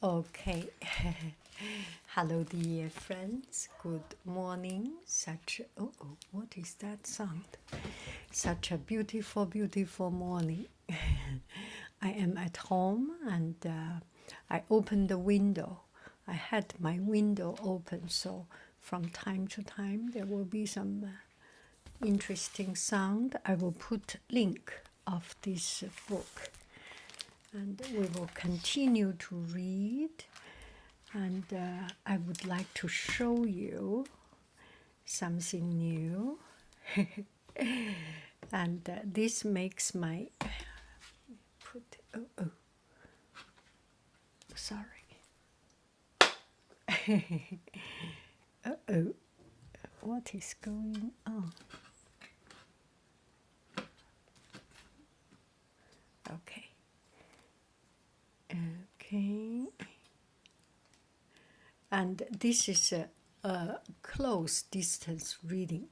Okay. Hello, dear friends. Good morning. What is that sound? Such a beautiful, beautiful morning. I am at home and I opened the window. I had my window open, so from time to time there will be some interesting sound. I will put link of this book, and we will continue to read. And I would like to show you something new. And this makes my sorry. What is going on? Okay. And this is a close distance reading.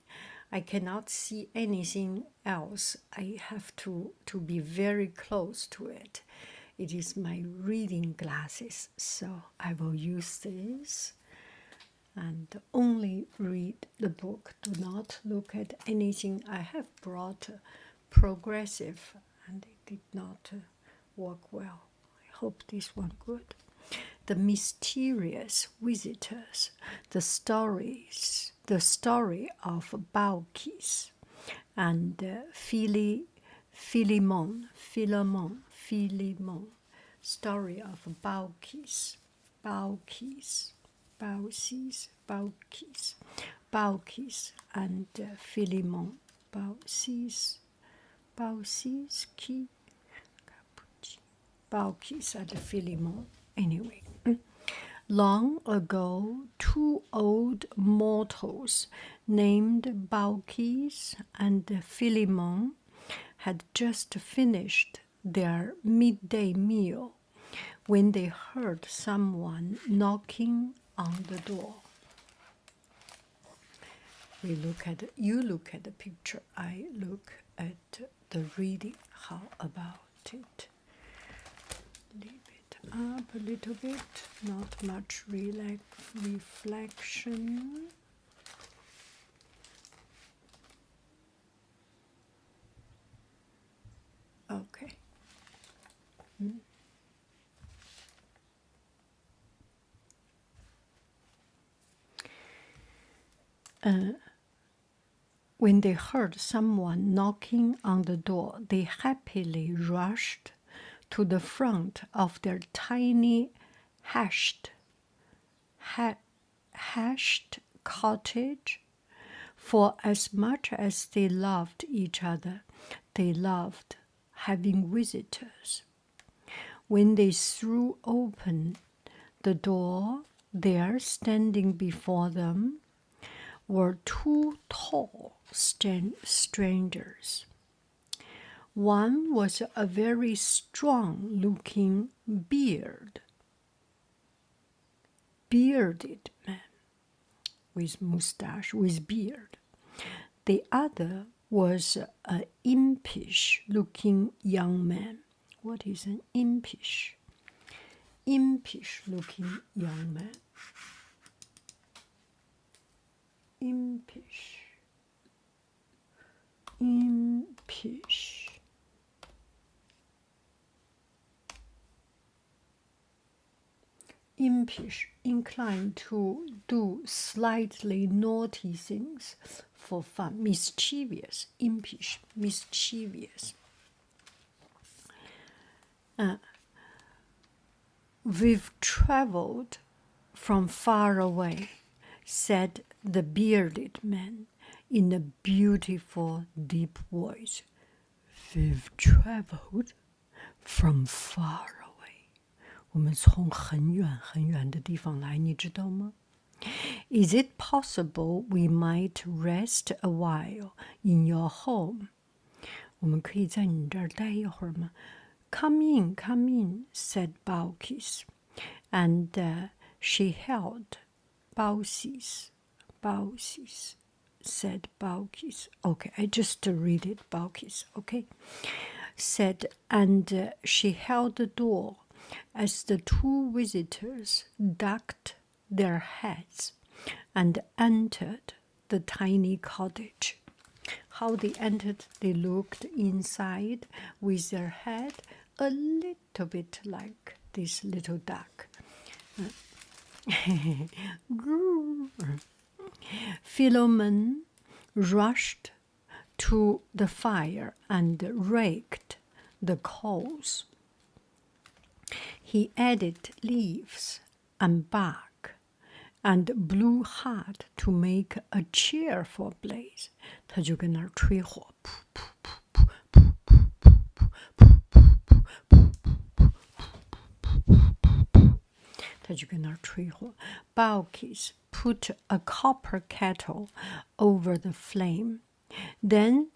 I cannot see anything else. I have to be very close to it. It is my reading glasses, so I will use this and only read the book. Do not look at anything. I have brought progressive and it did not work well. I hope this one good. The mysterious visitors, the story of Balkis and Philemon, story of Balkis, and Philemon, Balkis and Philemon. Anyway, long ago, two old mortals named Balkis and Philemon had just finished their midday meal when they heard someone knocking on the door. You look at the picture, I look at the reading. How about it? Leave it up a little bit, not much reflection. Okay. When they heard someone knocking on the door, they happily rushed to the front of their tiny hashed cottage. For as much as they loved each other, they loved having visitors. When they threw open the door, there, standing before them, were two tall strangers. One was a very strong-looking bearded man with mustache, with beard. The other was an impish-looking young man. What is an impish? Impish-looking young man. Impish. Impish, inclined to do slightly naughty things for fun. Mischievous, impish, mischievous. We've traveled from far away, said the bearded man in a beautiful, deep voice. We've traveled from far away. 我们从很远很远的地方来，你知道吗？ Is it possible we might rest a while in your home? 我们可以在你这儿待一会儿吗？ Come in, said Balkis. And she held Balkis, said Balkis. Okay, I just read it, Balkis, okay? Said, and she held the door as the two visitors ducked their heads and entered the tiny cottage. How they entered, they looked inside with their head a little bit like this little duck. Philemon rushed to the fire and raked the coals. He added leaves and bark and blew hard to make a cheerful blaze. 他就跟那儿吹火，噗噗噗噗噗噗噗噗噗噗噗，他就跟那儿吹火。Balkis put a copper kettle over the flame, then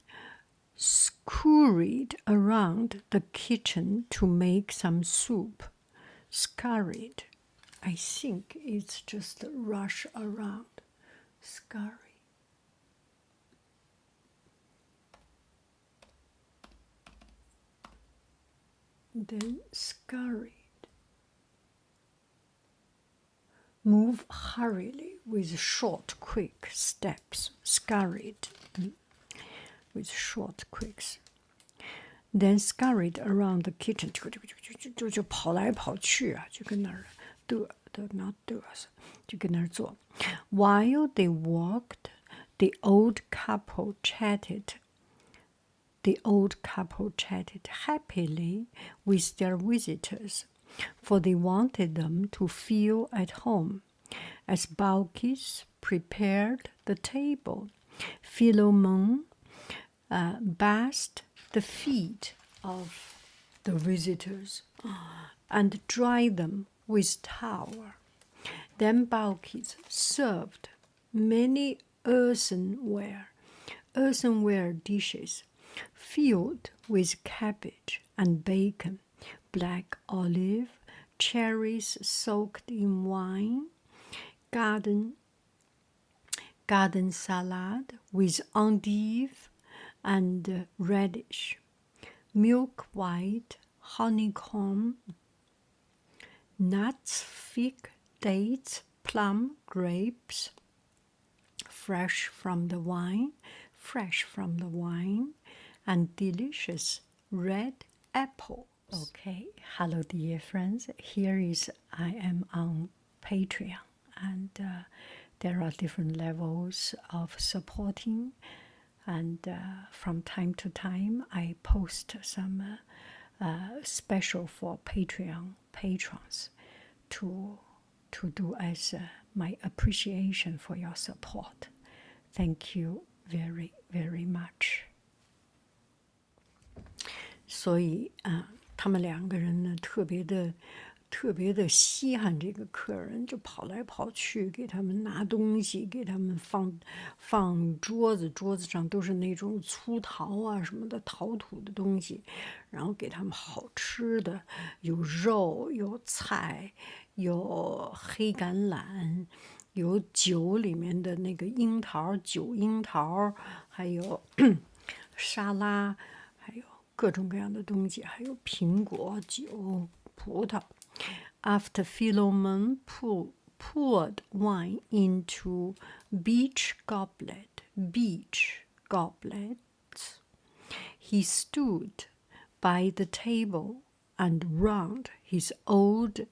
scurried around the kitchen to make some soup. Scurried, I think it's just rush around. Scurry. Then scurried. Move hurriedly with short, quick steps. Scurried with short, quicks. Then scurried around the kitchen. 就跑来跑去啊，就跟那儿not嘚瑟，就跟那儿做。While they walked, the old couple chatted. The old couple chatted happily with their visitors, for they wanted them to feel at home. As Balkis prepared the table, Philemon bathed the feet of the visitors and dried them with towel. Then Balkis served many earthenware dishes filled with cabbage and bacon, black olive, cherries soaked in wine, garden salad with endive and radish, milk white, honeycomb, nuts, fig, dates, plum, grapes, fresh from the wine, and delicious red apples. Okay, hello dear friends. Here is I am on Patreon, and there are different levels of supporting, and from time to time I post some special for Patreon patrons to do as my appreciation for your support. Thank you very, very much. 所以他们两个人呢，特别的稀罕这个客人，就跑来跑去给他们拿东西，给他们放桌子，桌子上都是那种粗陶啊什么的陶土的东西，然后给他们好吃的，有肉，有菜，有黑橄榄，有酒里面的那个樱桃，酒樱桃，还有沙拉，还有各种各样的东西，还有苹果、酒、葡萄。After Philemon poured wine into beach goblets, he stood by the table and wrung his old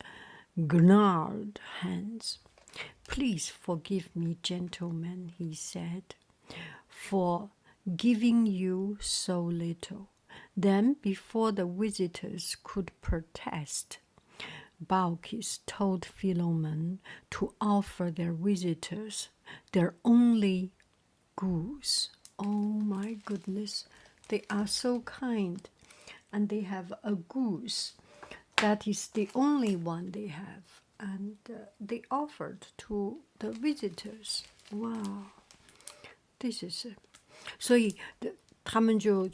gnarled hands. Please forgive me, gentlemen, he said, for giving you so little. Then, before the visitors could protest, Balkis told Philemon to offer their visitors their only goose. Oh my goodness, they are so kind. And they have a goose. That is the only one they have. And they offered to the visitors. Wow, this is... 所以他们就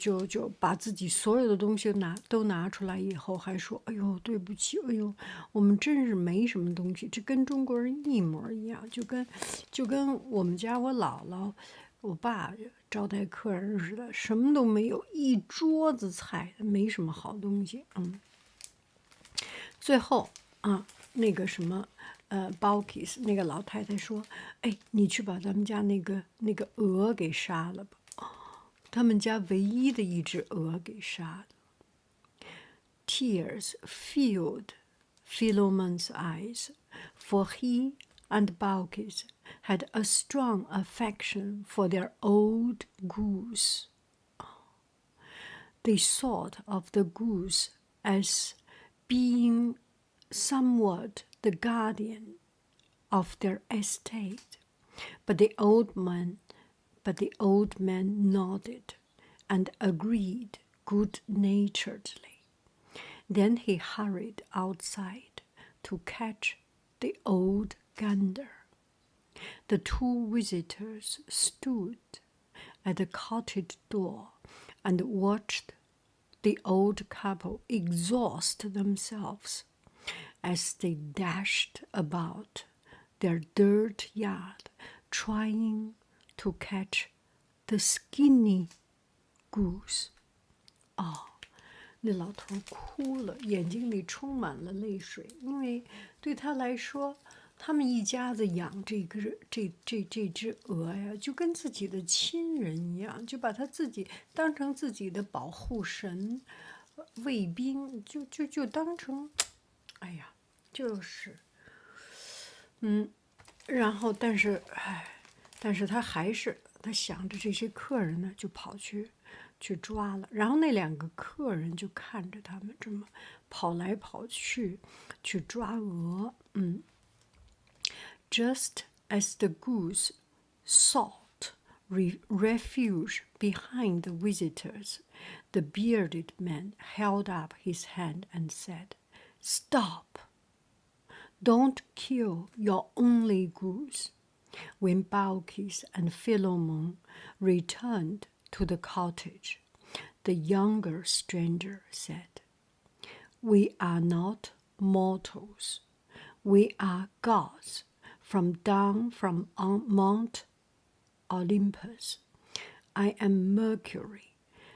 把自己所有的东西都拿出来以后，还说：“哎呦，对不起，哎呦，我们真是没什么东西。”这跟中国人一模一样，就跟我们家我姥姥、我爸招待客人似的，什么都没有，一桌子菜，没什么好东西。最后啊，那个什么Balkis 那个老太太说：“哎，你去把咱们家那个鹅给杀了吧。”他们家唯一的一只鹅给杀了。Tears filled Philemon's eyes, for he and Balkis had a strong affection for their old goose. They thought of the goose as being somewhat the guardian of their estate, but the old man nodded and agreed good-naturedly. Then he hurried outside to catch the old gander. The two visitors stood at the cottage door and watched the old couple exhaust themselves as they dashed about their dirt yard trying to catch the skinny goose. 那老头哭了，眼睛里充满了泪水，因为对他来说，他们一家子养这只鹅呀，就跟自己的亲人一样，就把他自己当成自己的保护神、卫兵，就当成，哎呀，就是，然后但是他还是他想着这些客人呢，就跑去抓了。然后那两个客人就看着他们这么跑来跑去抓鹅。Just as the goose sought refuge behind the visitors, the bearded man held up his hand and said, "Stop! Don't kill your only goose." When Balkis and Philemon returned to the cottage, the younger stranger said, "We are not mortals. We are gods down from Mount Olympus. I am Mercury,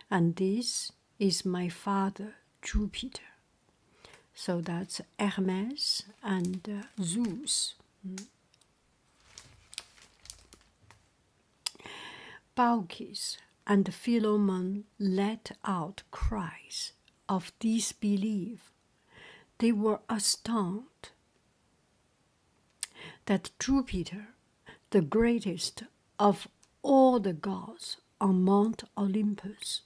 and this is my father Jupiter." So that's Hermes and Zeus. Balkis and Philemon let out cries of disbelief. They were astounded that Jupiter, the greatest of all the gods on Mount Olympus,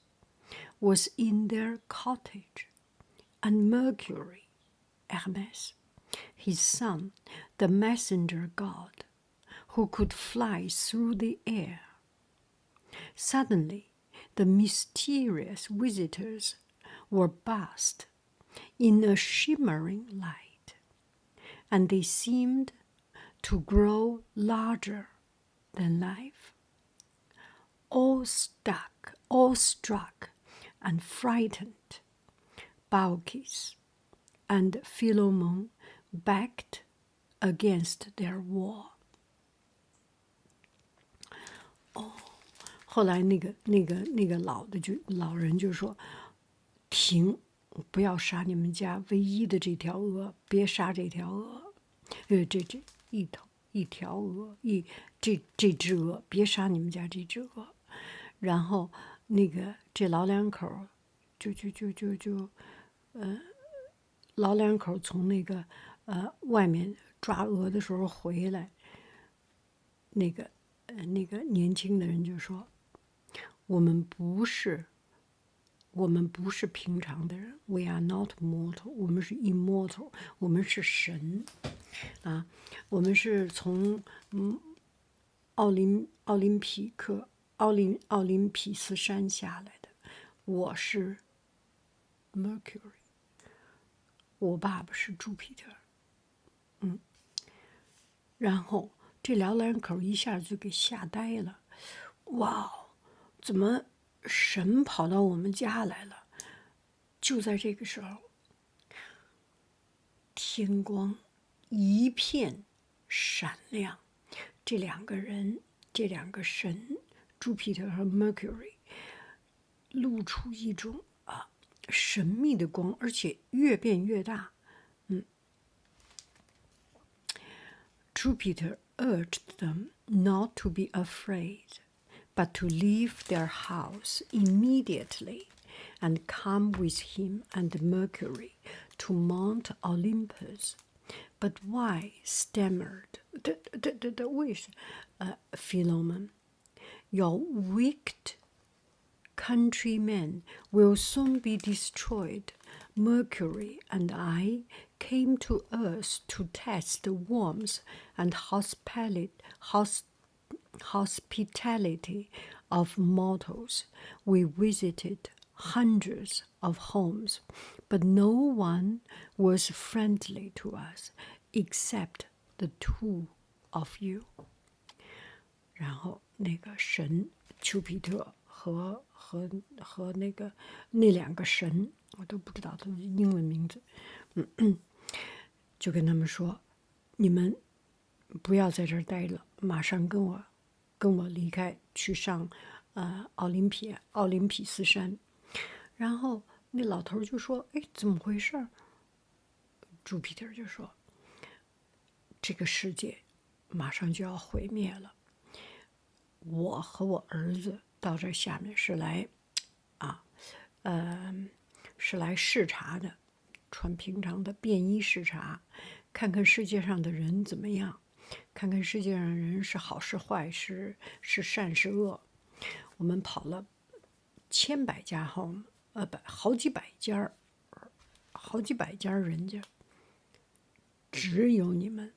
was in their cottage, and Mercury, Hermes, his son, the messenger god, who could fly through the air. Suddenly, the mysterious visitors were bathed in a shimmering light, and they seemed to grow larger than life. All struck and frightened, Balkis and Philemon backed against their wall. 后来那个老人就说：“停，不要杀你们家唯一的这条鹅，别杀这条鹅，这一条鹅，这只鹅，别杀你们家这只鹅。”然后这老两口老两口从外面抓鹅的时候回来，那个年轻的人就说：“我们不是平常的人 ，We are not mortal， 我们是 immortal， 我们是神啊，我们是从奥林匹斯山下来的。我是 Mercury， 我爸爸是朱庇特。”然后这老两口一下就给吓呆了，哇，怎么神跑到我们家来了？就在这个时候，天光一片闪亮，这两个神，朱庇特和 Mercury， 露出一种神秘的光，而且越变越大。Jupiter urged them not to be afraid, but to leave their house immediately and come with him and Mercury to Mount Olympus. But why, stammered Philemon, your wicked countrymen will soon be destroyed. Mercury and I came to Earth to test the warmth and hospitality of mortals. We visited hundreds of homes, but no one was friendly to us except the two of you. 然后那个神丘比特和那两个神，我都不知道他们英文名字，就跟他们说，你们不要在这儿待了，马上跟我离开，去上奥林匹斯山。然后那老头就说：“哎，怎么回事？”朱庇特就说：“这个世界马上就要毁灭了，我和我儿子到这下面是来视察的，穿平常的便衣视察，看看世界上的人怎么样，看看世界上的人是好是坏，是善是恶。我们跑了千百家home，好几百家人家，只有你们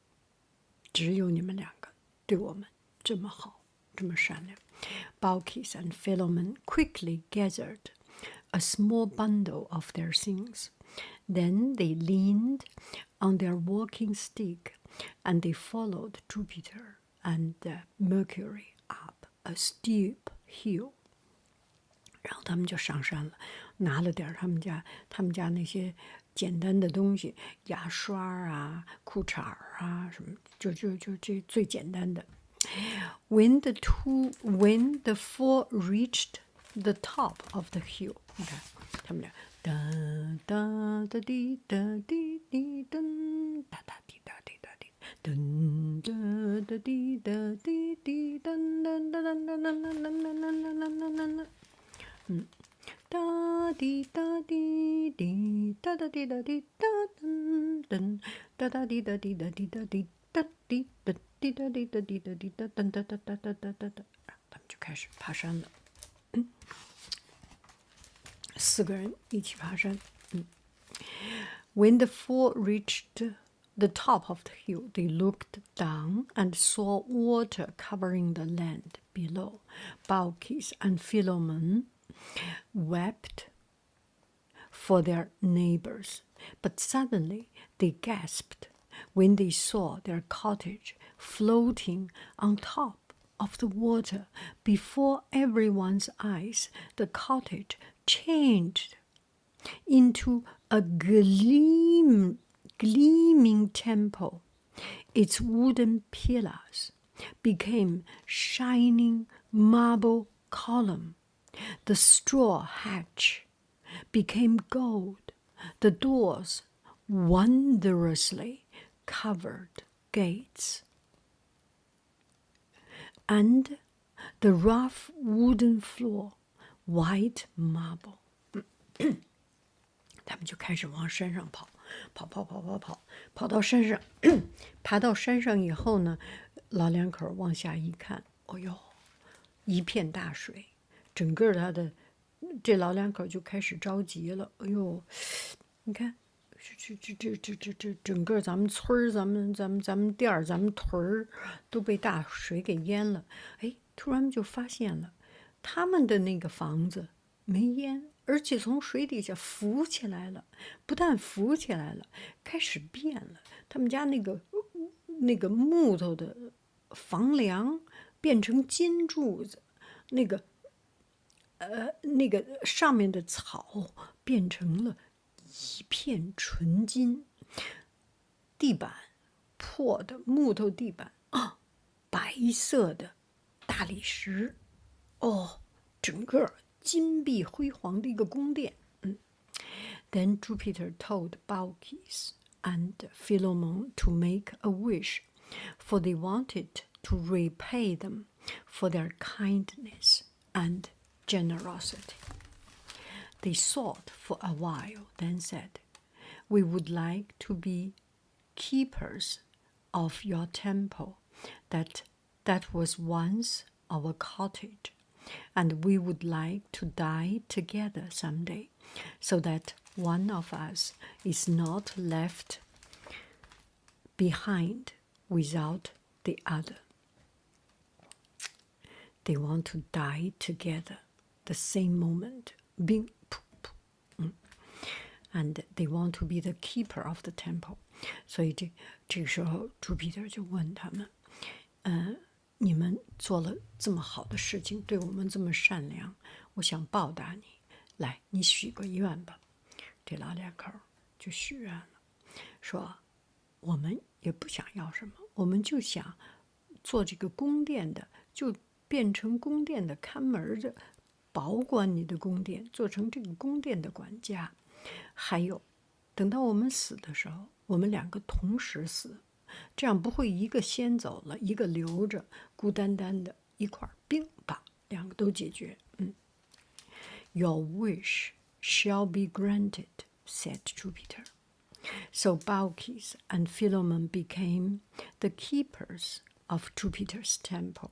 两个对我们这么好，这么善良。” Balkis and Philemon quickly gathered a small bundle of their things. Then they leaned on their walking stick, and they followed Jupiter and Mercury up a steep hill. 然后他们就上山了，拿了点他们家那些简单的东西，牙刷啊、裤衩啊什么，就这最简单的。When the four reached the top of the hill， 你看他们俩哒哒哒滴哒滴滴噔，哒哒滴哒滴哒滴噔哒哒滴哒滴滴噔噔噔噔噔噔噔噔噔噔。哒滴哒滴滴哒哒滴哒滴哒噔噔哒哒滴哒滴哒滴哒滴哒滴哒滴哒滴哒滴哒滴哒噔哒哒哒哒哒哒哒，他们就开始爬山了。4个人一起爬山。When the four reached the top of the hill, they looked down and saw water covering the land below. Balkis and Philemon wept for their neighbors, but suddenly they gasped when they saw their cottage floating on top of the water. Before everyone's eyes, the cottage changed into a gleaming temple. Its wooden pillars became shining marble columns. The straw hatch became gold. The doors wondrously covered gates. And the rough wooden floor, white marble. 他们就开始往山上跑到山上，爬到山上以后呢，老两口往下一看，哦呦，一片大水。整个这老两口就开始着急了。哎呦，你看，这整个咱们村儿、咱们店儿、咱们屯儿都被大水给淹了。哎，突然就发现了，他们的那个房子没淹，而且从水底下浮起来了。不但浮起来了，开始变了。他们家那个木头的房梁变成金柱子，那个上面的草变成了一片纯金，地板破的木头地板白色的大理石，整个金碧辉煌的一个宫殿。Then Jupiter told Balkis and Philemon to make a wish for they wanted to repay them for their kindness and generosity. They thought for a while, then said, "We would like to be keepers of your temple that was once our cottage, and we would like to die together someday, so that one of us is not left behind without the other." They want to die together, the same moment, bing, and they want to be the keeper of the temple. 所以这个时候，朱庇特就问他们：“你们做了这么好的事情，对我们这么善良，我想报答你。来，你许个愿吧。”这老两口就许愿了，说：“我们也不想要什么，我们就想做这个宫殿的，就变成宫殿的看门的，保管你的宫殿，做成这个宫殿的管家。还有，等到我们死的时候，我们两个同时死，这样不会一个先走了，一个留着，孤单单的一块儿，冰把两个都解决。Your wish shall be granted, said Jupiter. So Baucis and Philemon became the keepers of Jupiter's temple,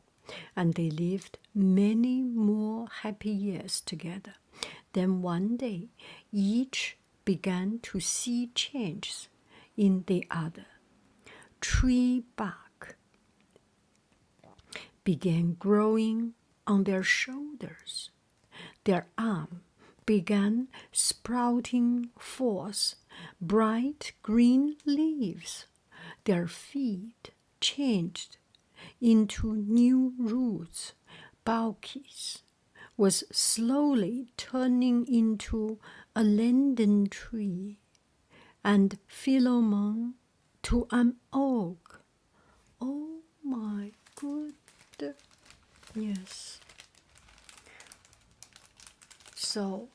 and they lived many more happy years together. Then one day, each began to see changes in the other. Tree bark began growing on their shoulders. Their arm began sprouting forth bright green leaves. Their feet changed into new roots. Baucis was slowly turning into a linden tree, and Philemon to an oak. Oh my goodness. Yes. So,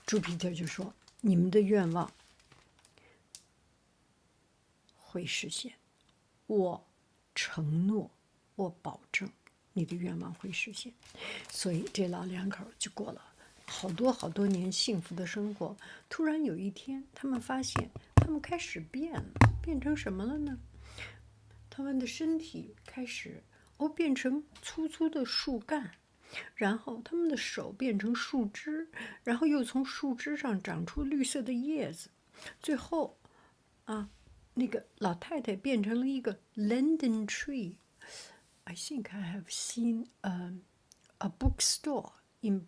朱庇特就说：“你们的愿望会实现，我承诺，我保证，你的愿望会实现。”所以这老两口就过了好多年幸福的生活。突然有一天，他们发现他们开始变了，变成什么了呢？他们的身体开始变成粗粗的树干。然后他们的手变成树枝，然后又从树枝上长出绿色的叶子，最后，那个老太太变成了一个 linden tree. I think I have seen a bookstore in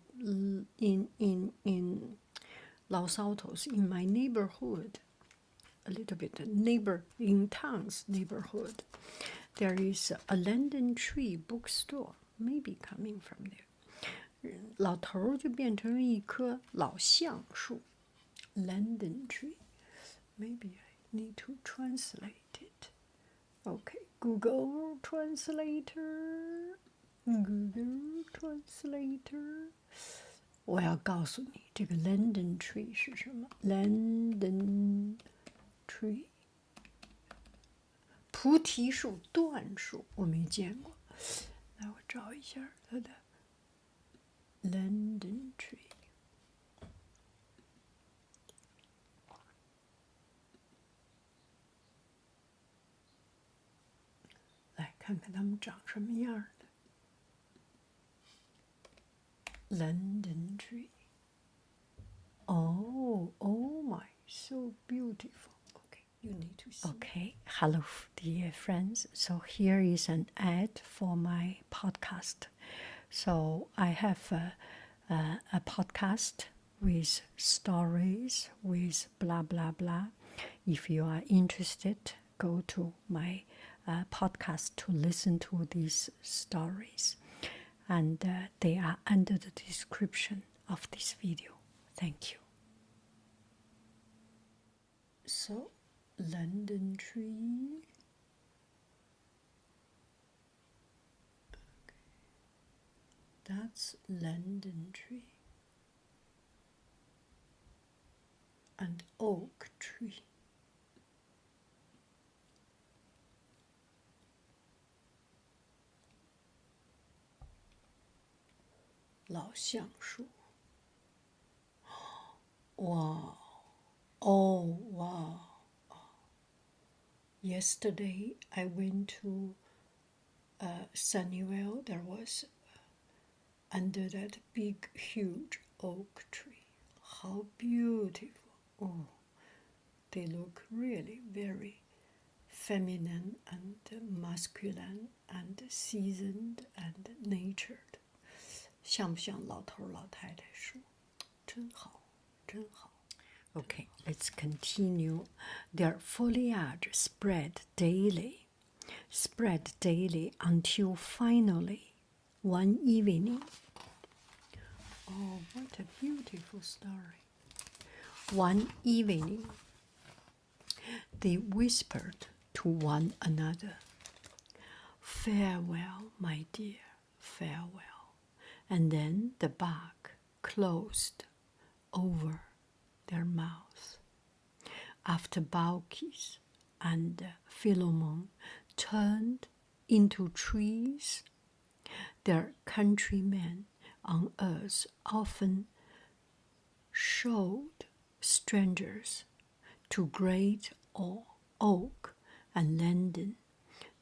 Los Altos in my neighborhood, a little bit in town's neighborhood. There is a linden tree bookstore. Maybe coming from there. 老头就变成了一棵老橡树 ，linden tree. Maybe I need to translate it. Okay, Google Translator. Google Translator. 我要告诉你，这个 linden tree 是什么 ？linden tree. 菩提树、椴树，我没见过。来，我找一下它的 linden tree。来看看它们长什么样的 linden tree。Oh my, so beautiful. You need to see. Okay, hello, dear friends. So here is an ad for my podcast. So I have a podcast with stories, with blah, blah, blah. If you are interested, go to my podcast to listen to these stories. And they are under the description of this video. Thank you. So, linden tree. Okay. That's linden tree. And oak tree. 老橡树. Wow. Oh, wow. Yesterday I went to Sunnyvale. There was under that big, huge oak tree. How beautiful. Oh, they look really very feminine and masculine and seasoned and natured. 像不像老头老太太树？真好，真好。Okay, let's continue. Their foliage spread daily until finally, one evening. Oh, what a beautiful story. One evening, they whispered to one another, "Farewell, my dear, farewell." And then the bark closed over their mouths. After Balkis and Philemon turned into trees, their countrymen on earth often showed strangers to great oak and linden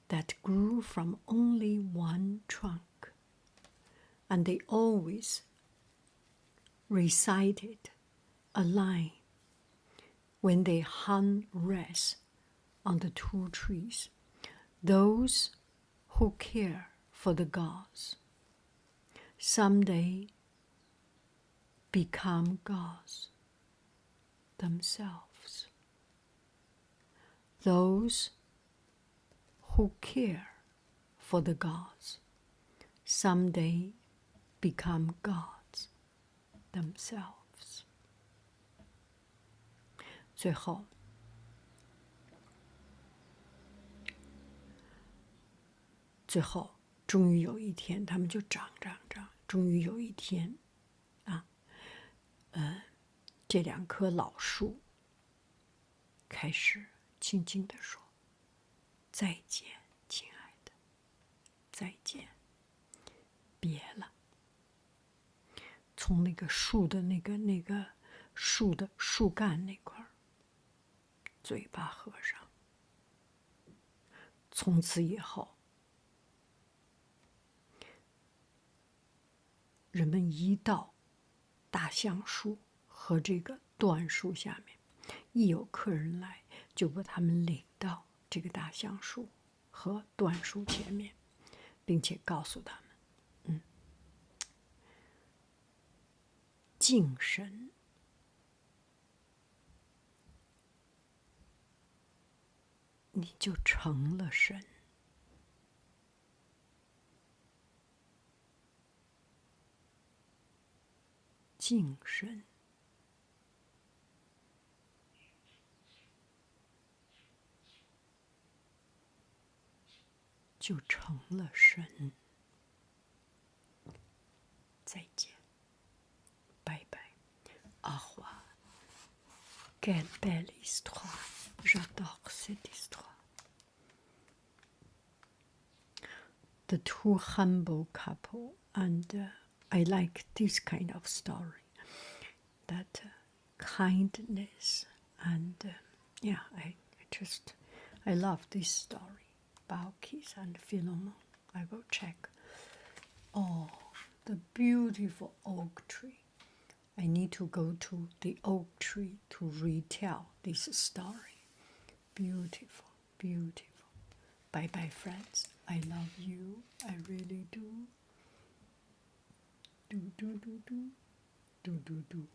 that grew from only one trunk, and they always recited a line when they hung wreaths on the two trees. Those who care for the gods someday become gods themselves. Those who care for the gods someday become gods themselves. 最后，终于有一天，他们就长。终于有一天，这两棵老树开始轻轻地说：“再见，亲爱的，再见，别了。”从那个树的那个树的树干那块儿，嘴巴合上。从此以后，人们一到大橡树和这个椴树下面，一有客人来，就把他们领到这个大橡树和椴树前面，并且告诉他们，敬神，你就成了神。敬神，就成了神。再见，拜拜。Au revoir. Quelle belle histoire. J'adore cette histoire. The two humble couple, and I like this kind of story. That kindness and I love this story. Balkis and Philemon. I will check. Oh, the beautiful oak tree. I need to go to the oak tree to retell this story. Beautiful, beautiful. Bye bye, friends. I love you. I really do. Do, do, do, do. Do, do, do.